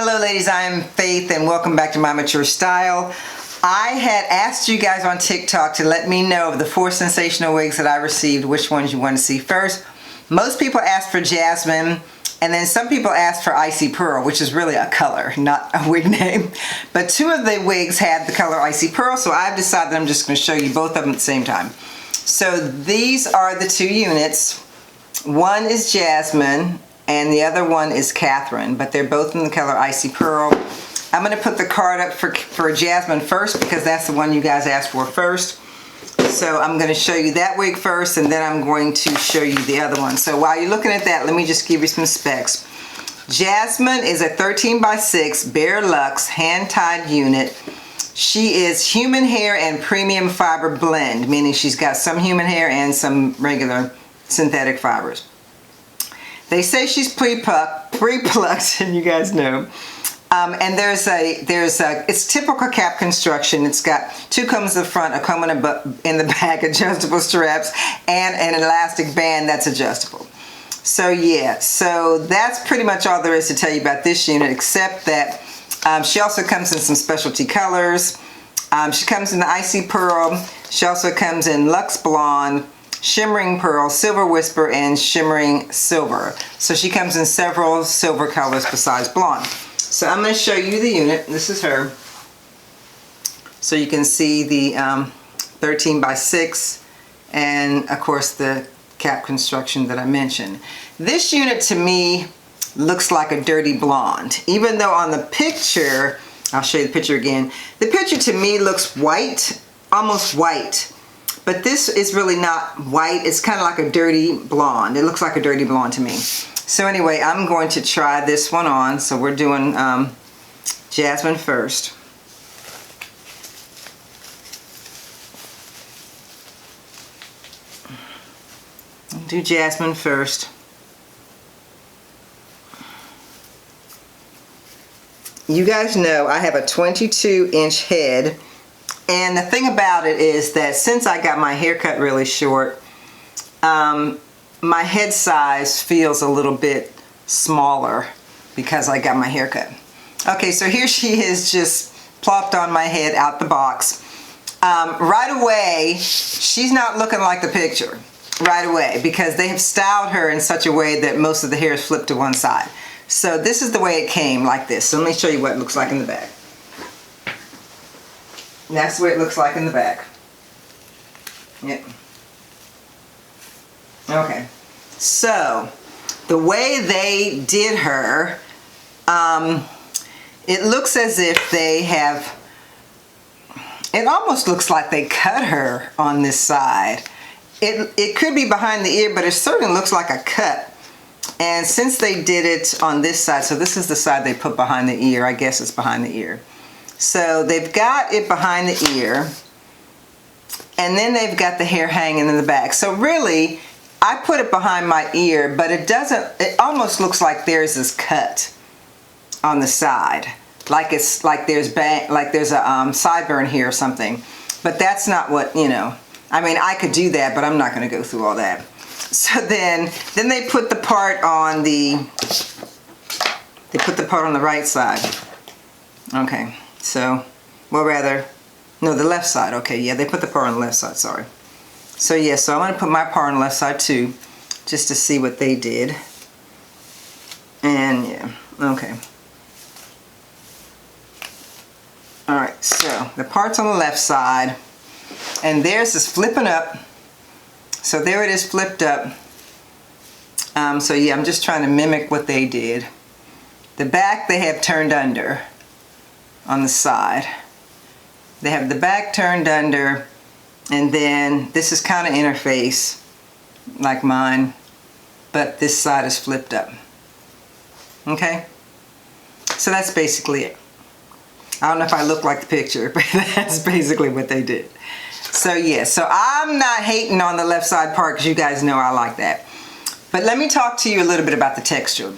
Hello ladies, I am Faith and welcome back to My Mature Style. I had asked you guys on TikTok to let me know of the 4 sensational wigs that I received, which ones you want to see first. Most people asked for Jasmine, and then some people asked for Icy Pearl, which is really a color, not a wig name. But 2 of the wigs had the color Icy Pearl, so I've decided I'm just going to show you both of them at the same time. So these are the 2 units. One is Jasmine and the other one is Catherine, but they're both in the color Icy Pearl. I'm going to put the card up for Jasmine first because that's the one you guys asked for first. So I'm going to show you that wig first, and then I'm going to show you the other one. So while you're looking at that, let me just give you some specs. Jasmine is a 13x6 Bare Luxe hand-tied unit. She is human hair and premium fiber blend, meaning she's got some human hair and some regular synthetic fibers. They say she's pre-plucked, and you guys know. And it's typical cap construction. It's got 2 combs in the front, a comb in the back, adjustable straps, and an elastic band that's adjustable. So yeah, so that's pretty much all there is to tell you about this unit, except that she also comes in some specialty colors. She comes in the Icy Pearl. She also comes in Luxe Blonde, Shimmering Pearl, Silver Whisper, and Shimmering Silver. So she comes in several silver colors besides blonde. So I'm going to show you the unit. This is her. So you can see the 13x6 and of course the cap construction that I mentioned. This unit to me looks like a dirty blonde. Even though on the picture, I'll show you the picture again. The picture to me looks white, almost white. But this is really not white. It's kind of like a dirty blonde. It looks like a dirty blonde to me. So anyway, I'm going to try this one on. So we're doing Jasmine first. Do Jasmine first. You guys know I have a 22-inch head. And the thing about it is that since I got my hair cut really short, my head size feels a little bit smaller because I got my hair cut. Okay, so here she is just plopped on my head out the box. Right away, she's not looking like the picture right away because they have styled her in such a way that most of the hair is flipped to one side. So this is the way it came, like this. So let me show you what it looks like in the back. And that's the way it looks like in the back. Yep. Okay. So, the way they did her, it looks as if they have, it almost looks like they cut her on this side. It could be behind the ear, but it certainly looks like a cut. And since they did it on this side, so this is the side they put behind the ear, I guess it's behind the ear. So they've got it behind the ear, and then they've got the hair hanging in the back. So really, I put it behind my ear, but it almost looks like theirs is cut on the side. Like there's a sideburn here or something. But that's not what, you know. I mean, I could do that, but I'm not going to go through all that. So then they put the part on the right side. Okay. So, well rather, no, the left side. Okay, yeah, they put the part on the left side, sorry. So yeah, so I'm going to put my part on the left side too, just to see what they did. And yeah, okay. Alright, so the part's on the left side, and theirs is flipping up. So there it is flipped up. So yeah, I'm just trying to mimic what they did. The back they have turned under. On the side. They have the back turned under, and then this is kind of interface like mine, but this side is flipped up. Okay? So that's basically it. I don't know if I look like the picture, but that's basically what they did. So yeah, so I'm not hating on the left side part because you guys know I like that. But let me talk to you a little bit about the texture.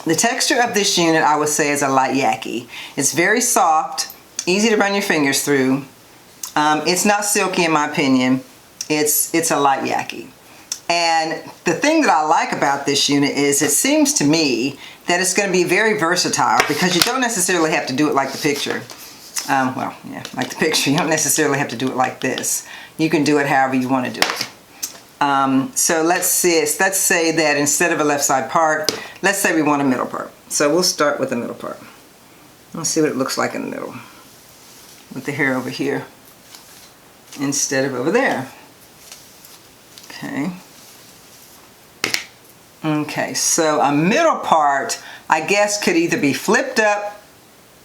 The texture of this unit, I would say, is a light yaki. It's very soft, easy to run your fingers through. It's not silky in my opinion. It's a light yaki. And the thing that I like about this unit is it seems to me that it's going to be very versatile because you don't necessarily have to do it like the picture. Well, yeah, like the picture. You don't necessarily have to do it like this. You can do it however you want to do it. So let's say that instead of a left side part, let's say we want a middle part. So we'll start with the middle part. Let's see what it looks like in the middle with the hair over here instead of over there. Okay. Okay, so a middle part, I guess, could either be flipped up,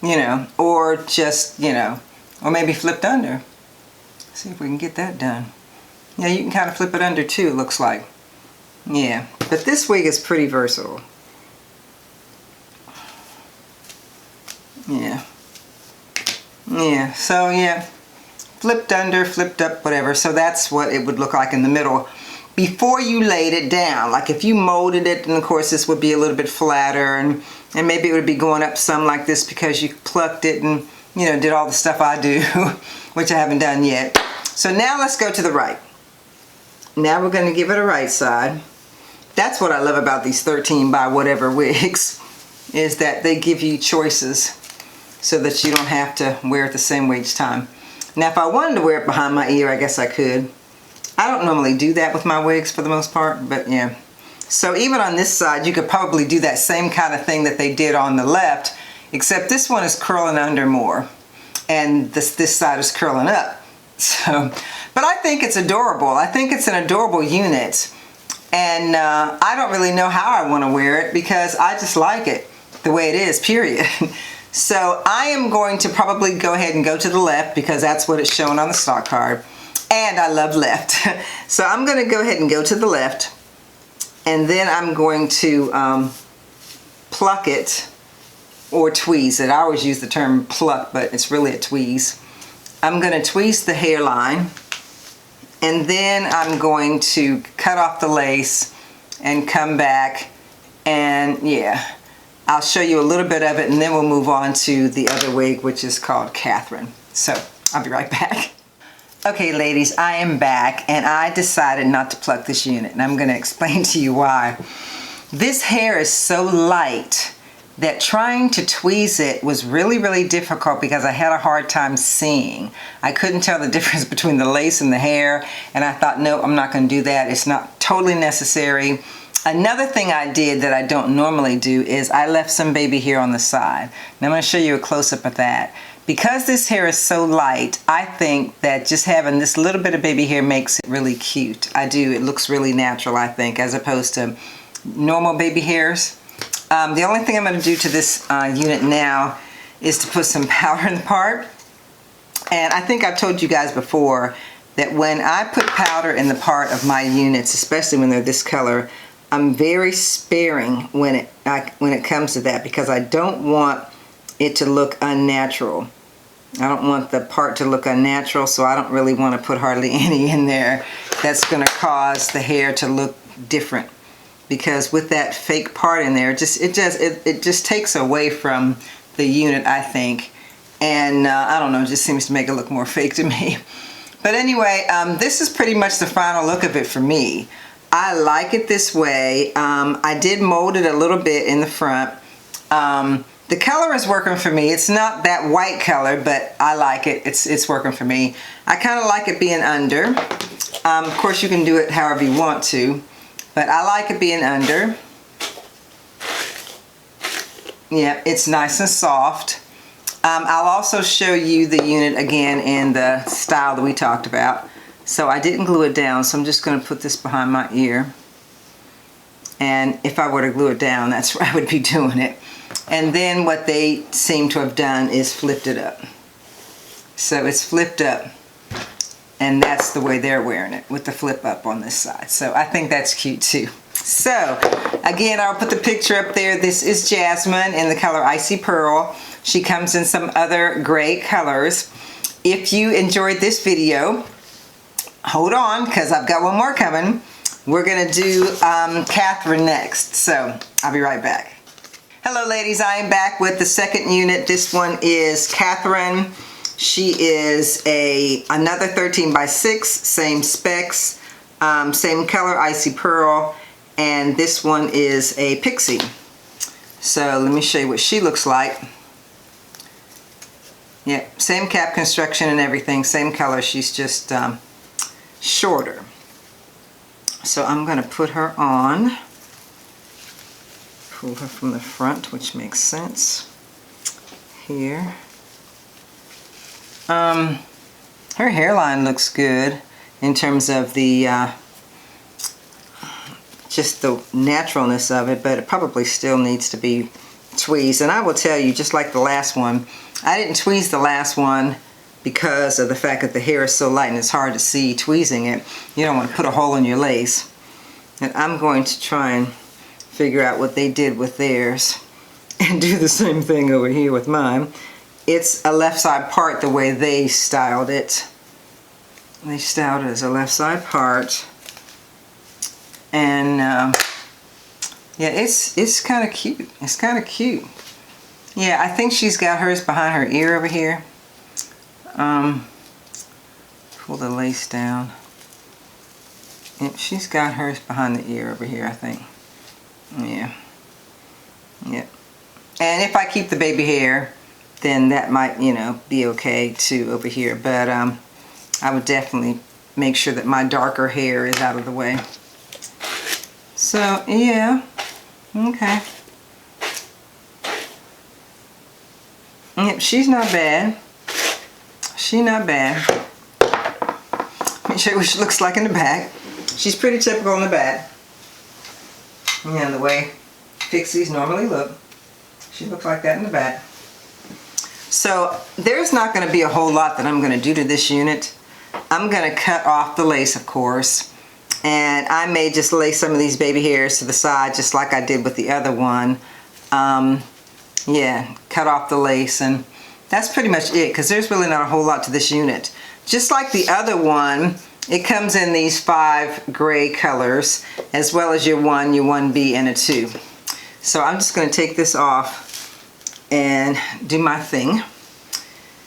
you know, or just, you know, or maybe flipped under. Let's see if we can get that done. Yeah, you can kind of flip it under too, it looks like. Yeah, but this wig is pretty versatile. Yeah. Yeah, so yeah, flipped under, flipped up, whatever. So that's what it would look like in the middle before you laid it down. Like if you molded it, and of course this would be a little bit flatter, and maybe it would be going up some like this because you plucked it and, you know, did all the stuff I do, which I haven't done yet. So now let's go to the right. Now we're going to give it a right side. That's what I love about these 13 by whatever wigs, is that they give you choices so that you don't have to wear it the same way each time. Now if I wanted to wear it behind my ear, I guess I could. I don't normally do that with my wigs for the most part, but yeah. So even on this side, you could probably do that same kind of thing that they did on the left, except this one is curling under more, and this side is curling up. So, but I think it's adorable. I think it's an adorable unit, and I don't really know how I want to wear it because I just like it the way it is, period. So I am going to probably go ahead and go to the left because that's what it's showing on the stock card. And I love left. So I'm going to go ahead and go to the left, and then I'm going to pluck it or tweeze it. I always use the term pluck, but it's really a tweeze. I'm going to tweeze the hairline, and then I'm going to cut off the lace and come back, and yeah, I'll show you a little bit of it, and then we'll move on to the other wig, which is called Catherine. So I'll be right back. Okay ladies, I am back, and I decided not to pluck this unit, and I'm going to explain to you why. This hair is so light that trying to tweeze it was really difficult because I had a hard time seeing. I couldn't tell the difference between the lace and the hair, and I thought, no, I'm not going to do that. It's not totally necessary. Another thing I did that I don't normally do is I left some baby hair on the side. Now I'm going to show you a close-up of that. Because this hair is so light, I think that just having this little bit of baby hair makes it really cute. I do. It looks really natural, I think, as opposed to normal baby hairs. The only thing I'm going to do to this unit now is to put some powder in the part. And I think I've told you guys before that when I put powder in the part of my units, especially when they're this color, I'm very sparing when it comes to that, because I don't want it to look unnatural. I don't want the part to look unnatural, so I don't really want to put hardly any in there that's going to cause the hair to look different. Because with that fake part in there, it just takes away from the unit, I think. And I don't know, it just seems to make it look more fake to me. But anyway, this is pretty much the final look of it for me. I like it this way. I did mold it a little bit in the front. The color is working for me. It's not that white color, but I like it. It's working for me. I kind of like it being under. Of course, you can do it however you want to, but I like it being under. Yeah, it's nice and soft. I'll also show you the unit again in the style that we talked about. So I didn't glue it down, so I'm just going to put this behind my ear. And if I were to glue it down, that's where I would be doing it. And then what they seem to have done is flipped it up. So it's flipped up, and that's the way they're wearing it, with the flip up on this side. So I think that's cute too. So again, I'll put the picture up there. This is Jasmine in the color Icy Pearl. She comes in some other gray colors. If you enjoyed this video, hold on, because I've got one more coming. We're gonna do Catherine next, so I'll be right back. Hello ladies, I am back with the second unit. This one is Catherine. She is another 13 by 6, same specs. Same color, Icy Pearl, and this one is a Pixie. So let me show you what she looks like. Yep, same cap construction and everything, same color, she's just shorter. So I'm going to put her on, pull her from the front, which makes sense. Here. Her hairline looks good in terms of the just the naturalness of it, but it probably still needs to be tweezed. And I will tell you, just like the last one, I didn't tweeze the last one because of the fact that the hair is so light and it's hard to see tweezing it. You don't want to put a hole in your lace. And I'm going to try and figure out what they did with theirs and do the same thing over here with mine. It's a left side part the way they styled it. They styled it as a left side part. And yeah, it's kind of cute. It's kind of cute. Yeah, I think she's got hers behind her ear over here. Pull the lace down. Yep, she's got hers behind the ear over here, I think. Yeah. Yep. And if I keep the baby hair, then that might, you know, be okay too over here. But I would definitely make sure that my darker hair is out of the way. So, yeah. Okay. Yep, she's not bad. She's not bad. Let me show you what she looks like in the back. She's pretty typical in the back. And the way pixies normally look. She looks like that in the back. So there's not going to be a whole lot that I'm going to do to this unit. I'm going to cut off the lace, of course. And I may just lay some of these baby hairs to the side just like I did with the other one. Yeah, cut off the lace, and that's pretty much it, because there's really not a whole lot to this unit. Just like the other one, it comes in these 5 gray colors, as well as your 1, your 1B, and a 2. So I'm just going to take this off and do my thing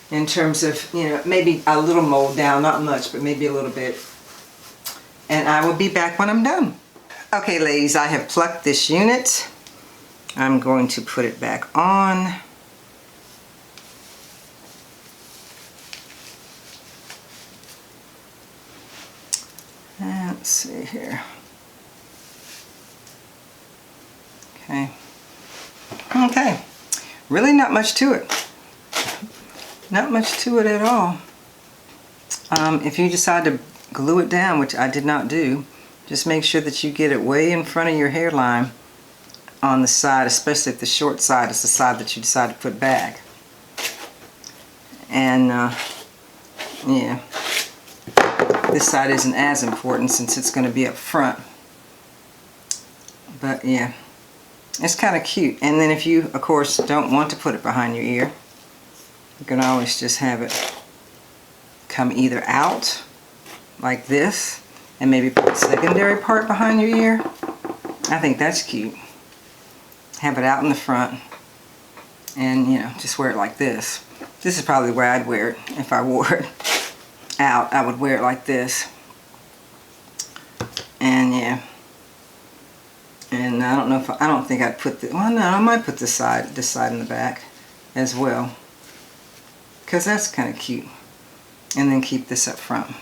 in terms of, you know, maybe a little mold down, not much, but maybe a little bit. And I will be back when I'm done. Okay, ladies, I have plucked this unit. I'm going to put it back on. Let's see here. Okay. Okay. Really not much to it. Not much to it at all. If you decide to glue it down, which I did not do, just make sure that you get it way in front of your hairline on the side, especially if the short side is the side that you decide to put back. And yeah, this side isn't as important since it's going to be up front. But yeah, it's kind of cute. And then if you, of course, don't want to put it behind your ear, you can always just have it come either out like this and maybe put the secondary part behind your ear. I think that's cute. Have it out in the front and, you know, just wear it like this. This is probably where I'd wear it if I wore it out. I would wear it like this. And yeah. And I don't know if I don't think I'd put the, well, no, I might put this side in the back as well, because that's kind of cute. And then keep this up front.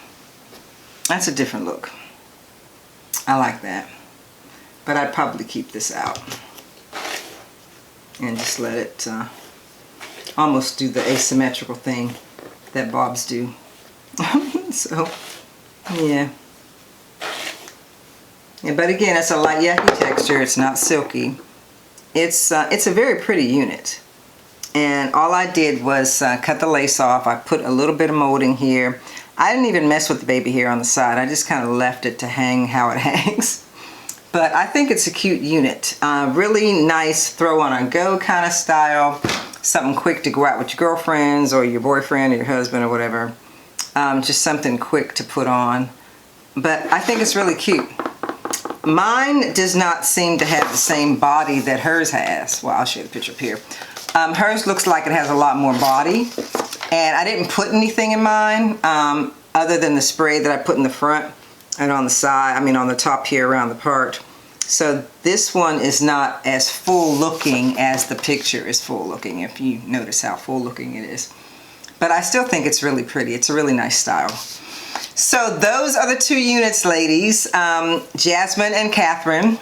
That's a different look. I like that. But I'd probably keep this out and just let it almost do the asymmetrical thing that bobs do. So, yeah. Yeah. But again, it's a light yucky texture. It's not silky. It's a very pretty unit. And all I did was cut the lace off. I put a little bit of molding here. I didn't even mess with the baby hair on the side. I just kind of left it to hang how it hangs. But I think it's a cute unit. Really nice throw on a go kind of style. Something quick to go out with your girlfriends or your boyfriend or your husband or whatever. Just something quick to put on. But I think it's really cute. Mine does not seem to have the same body that hers has. Well, I'll show you the picture up here. Hers looks like it has a lot more body. And I didn't put anything in mine other than the spray that I put in the front. and on the side, I mean on the top here around the part. So this one is not as full looking as the picture is full looking, if you notice how full looking it is. But I still think it's really pretty. It's a really nice style. So those are the 2 units, ladies. Jasmine and Catherine.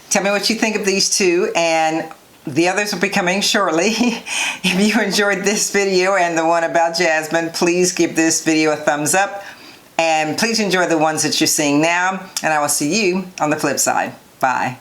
Tell me what you think of these 2, and the others will be coming shortly. If you enjoyed this video and the one about Jasmine, please give this video a thumbs up. And please enjoy the ones that you're seeing now. And I will see you on the flip side. Bye.